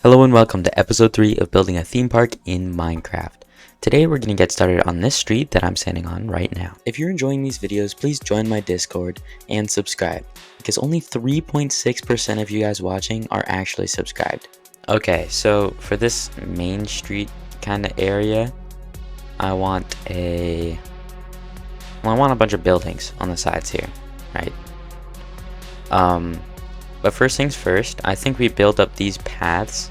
Hello and welcome to episode 3 of building a theme park in Minecraft. Today we're going to get started on this street that I'm standing on right now. If you're enjoying these videos, please join my Discord and subscribe, because only 3.6% of you guys watching are actually subscribed. Okay, so for this main street kind of area, I want a bunch of buildings on the sides here, right? But first things first, I think we build up these paths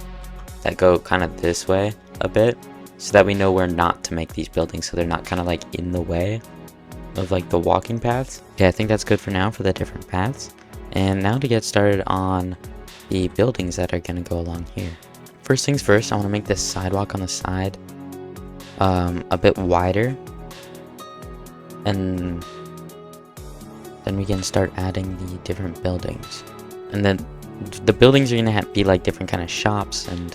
that go kind of this way a bit, so that we know where not to make these buildings, so they're not kind of like in the way of like the walking paths. Okay, I think that's good for now for the different paths. And now to get started on the buildings that are going to go along here. First things first, I want to make this sidewalk on the side a bit wider, and then we can start adding the different buildings. And then the buildings are gonna be like different kind of shops and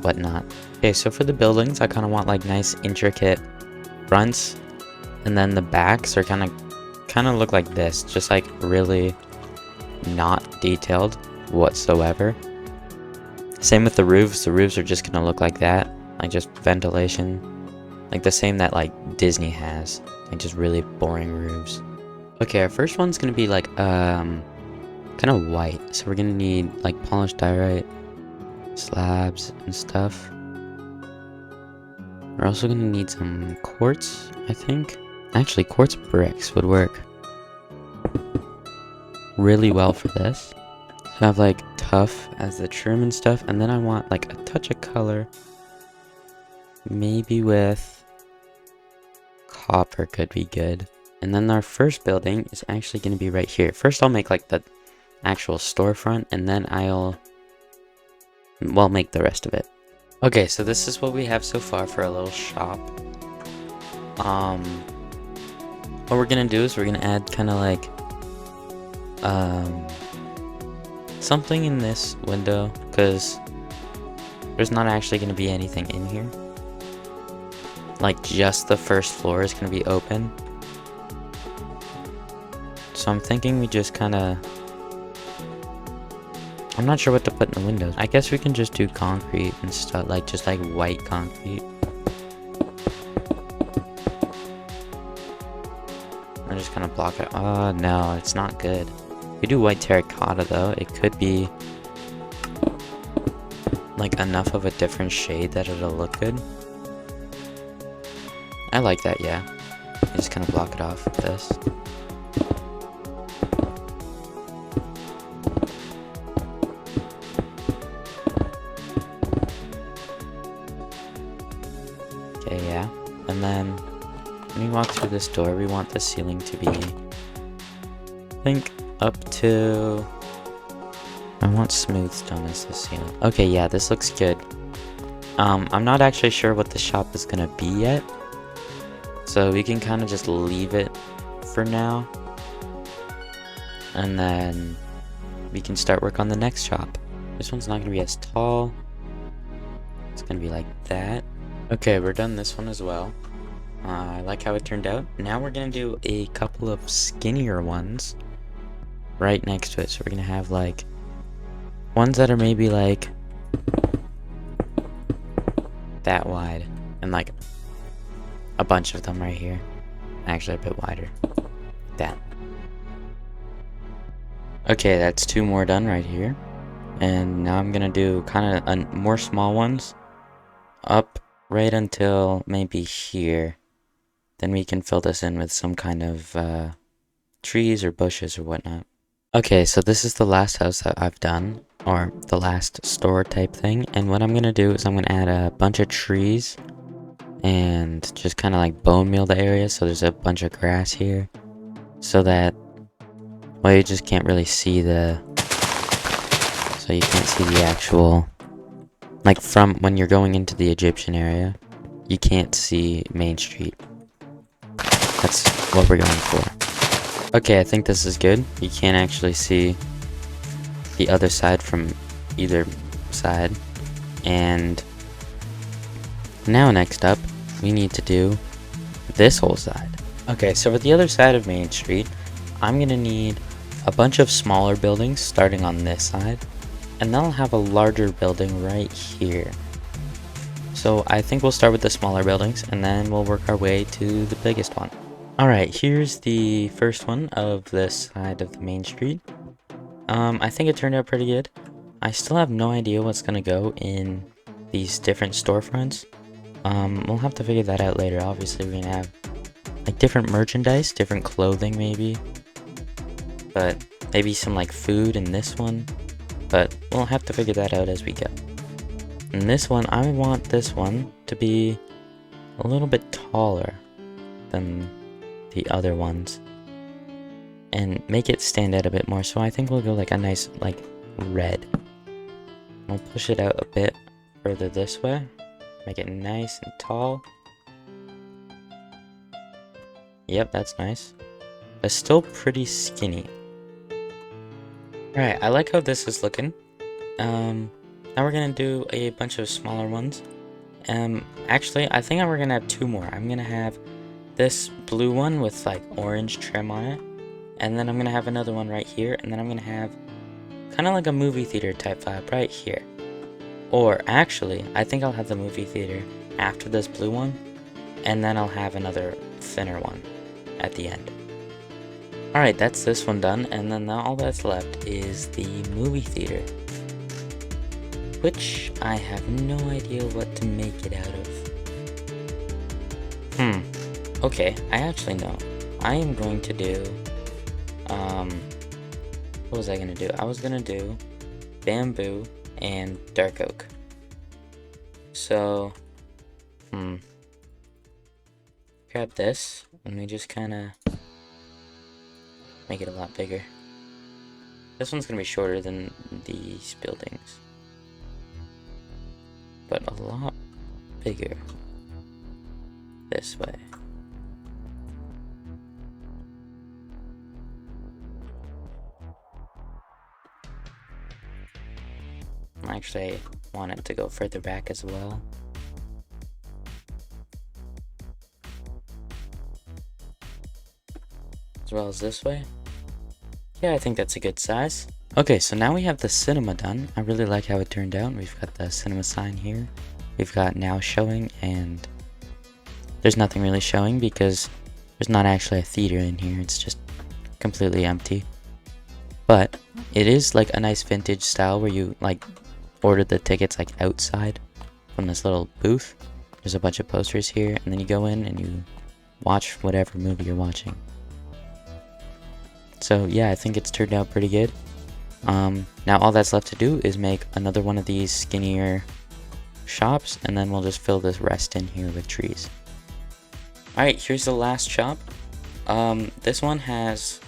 whatnot. Okay, so for the buildings, I kind of want like nice intricate fronts, and then the backs are kind of look like this, just like really not detailed whatsoever. Same with the roofs. The roofs are just gonna look like that, like just ventilation, like the same that like Disney has, like just really boring roofs. Okay, our first one's gonna be like kind of white, so we're gonna need like polished diorite slabs and stuff. We're also gonna need some quartz, I think. Actually, quartz bricks would work really well for this. So I have like tough as the trim and stuff, and then I want like a touch of color, maybe with copper could be good. And then our first building is actually going to be right here. First I'll make like the actual storefront, and then I'll make the rest of it. Okay, so this is what we have so far for a little shop. What we're gonna do is we're gonna add kind of like something in this window, because there's not actually gonna be anything in here. Like just the first floor is gonna be open. So I'm thinking we just kind of, I'm not sure what to put in the windows. I guess we can just do concrete and stuff, like just like white concrete. I'm just gonna block it. Oh no, it's not good. If we do white terracotta though, it could be like enough of a different shade that it'll look good. I like that, yeah. I just kind of block it off with this. Okay, yeah. And then when we walk through this door, we want the ceiling to be, I think, up to, I want smooth stone as the ceiling. Okay, yeah, this looks good. I'm not actually sure what the shop is gonna be yet, so we can kind of just leave it for now, and then we can start work on the next shop. This one's not gonna be as tall. It's gonna be like that. Okay, we're done this one as well. I like how it turned out. Now we're gonna do a couple of skinnier ones right next to it. So we're gonna have like ones that are maybe like that wide, and like a bunch of them right here. Actually a bit wider. That. Okay, that's 2 more done right here. And now I'm gonna do kind of more small ones up right until maybe here. Then we can fill this in with some kind of trees or bushes or whatnot. Okay, so this is the last house that I've done, or the last store type thing. And what I'm gonna do is I'm gonna add a bunch of trees and just kind of like bone meal the area, so there's a bunch of grass here, so that, well, you just can't really see the, so you can't see the actual, like from when you're going into the Egyptian area, you can't see Main Street. That's what we're going for. Okay, I think this is good. You can't actually see the other side from either side. And now next up, we need to do this whole side. Okay, so for the other side of Main Street, I'm gonna need a bunch of smaller buildings starting on this side, and then I'll have a larger building right here. So I think we'll start with the smaller buildings, and then we'll work our way to the biggest one. Alright, here's the first one of this side of the main street. I think it turned out pretty good. I still have no idea what's gonna go in these different storefronts. We'll have to figure that out later. Obviously, we're gonna have like different merchandise, different clothing maybe. But maybe some like food in this one. But we'll have to figure that out as we go. In this one, I want this one to be a little bit taller than the other ones. And make it stand out a bit more. So I think we'll go like a nice like red. We'll push it out a bit further this way. Make it nice and tall. Yep, that's nice. But still pretty skinny. Alright, I like how this is looking. Now we're gonna do a bunch of smaller ones. Actually, I think we're gonna have two more. I'm gonna have this blue one with like orange trim on it. And then I'm gonna have another one right here. And then I'm gonna have kind of like a movie theater type vibe right here. Or actually, I think I'll have the movie theater after this blue one. And then I'll have another thinner one at the end. Alright, that's this one done. And then all that's left is the movie theater. Which I have no idea what to make it out of. Okay, I actually know. I am going to do, what was I gonna do? I was gonna do bamboo and dark oak. So, grab this, and we just kinda make it a lot bigger. This one's gonna be shorter than these buildings, but a lot bigger this way. Actually, I want it to go further back as well. As well as this way. Yeah, I think that's a good size. Okay, so now we have the cinema done. I really like how it turned out. We've got the cinema sign here. We've got now showing, and there's nothing really showing because there's not actually a theater in here. It's just completely empty. But it is like a nice vintage style where you like order the tickets like outside from this little booth. There's a bunch of posters here, and then you go in and you watch whatever movie you're watching. So yeah, I think it's turned out pretty good. Now all that's left to do is make another one of these skinnier shops, and then we'll just fill this rest in here with trees. Alright, here's the last shop. This one has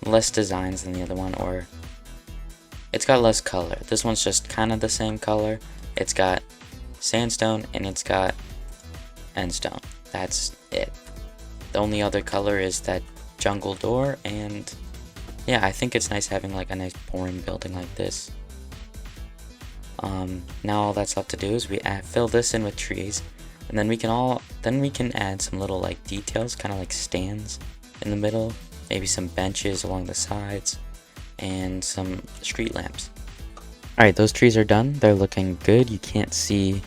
less designs than the other one, or it's got less color. This one's just kind of the same color. It's got sandstone and it's got endstone. That's it. The only other color is that jungle door, and yeah, I think it's nice having like a nice boring building like this. Now all that's left to do is we fill this in with trees, and then we can add some little like details, kind of like stands in the middle, maybe some benches along the sides, and some street lamps. Alright, those trees are done. They're looking good. You can't see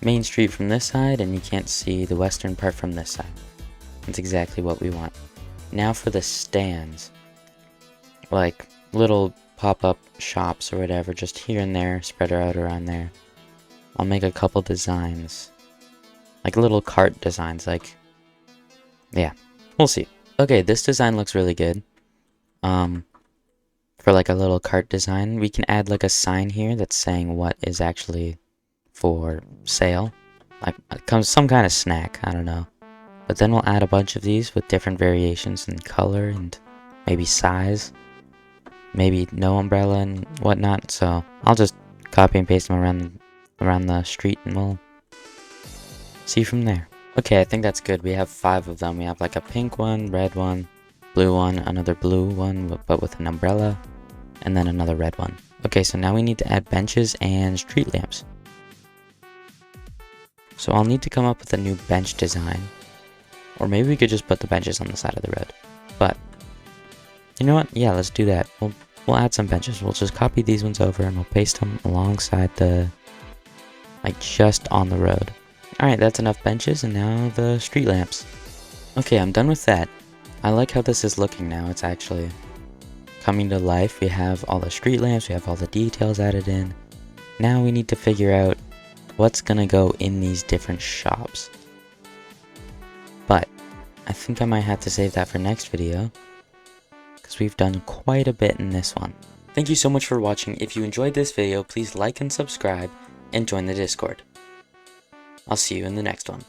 Main Street from this side, and you can't see the western part from this side. That's exactly what we want. Now for the stands. Like little pop-up shops or whatever, just here and there, spread out around there. I'll make a couple designs. Like little cart designs, like, yeah, we'll see. Okay, this design looks really good. For like a little cart design, we can add like a sign here that's saying what is actually for sale. Like some kind of snack, I don't know. But then we'll add a bunch of these with different variations in color and maybe size. Maybe no umbrella and whatnot, so I'll just copy and paste them around the street, and we'll see from there. Okay, I think that's good. We have 5 of them. We have like a pink one, red one, blue one, another blue one, but with an umbrella, and then another red one. Okay, so now we need to add benches and street lamps. So I'll need to come up with a new bench design. Or maybe we could just put the benches on the side of the road. But you know what? Yeah, let's do that. We'll we'll add some benches. We'll just copy these ones over and we'll paste them alongside the, like just on the road. Alright, that's enough benches, and now the street lamps. Okay, I'm done with that. I like how this is looking now. It's actually coming to life. We have all the street lamps, we have all the details added in. Now we need to figure out what's gonna go in these different shops. But I think I might have to save that for next video, because we've done quite a bit in this one. Thank you so much for watching. If you enjoyed this video, please like and subscribe and join the Discord. I'll see you in the next one.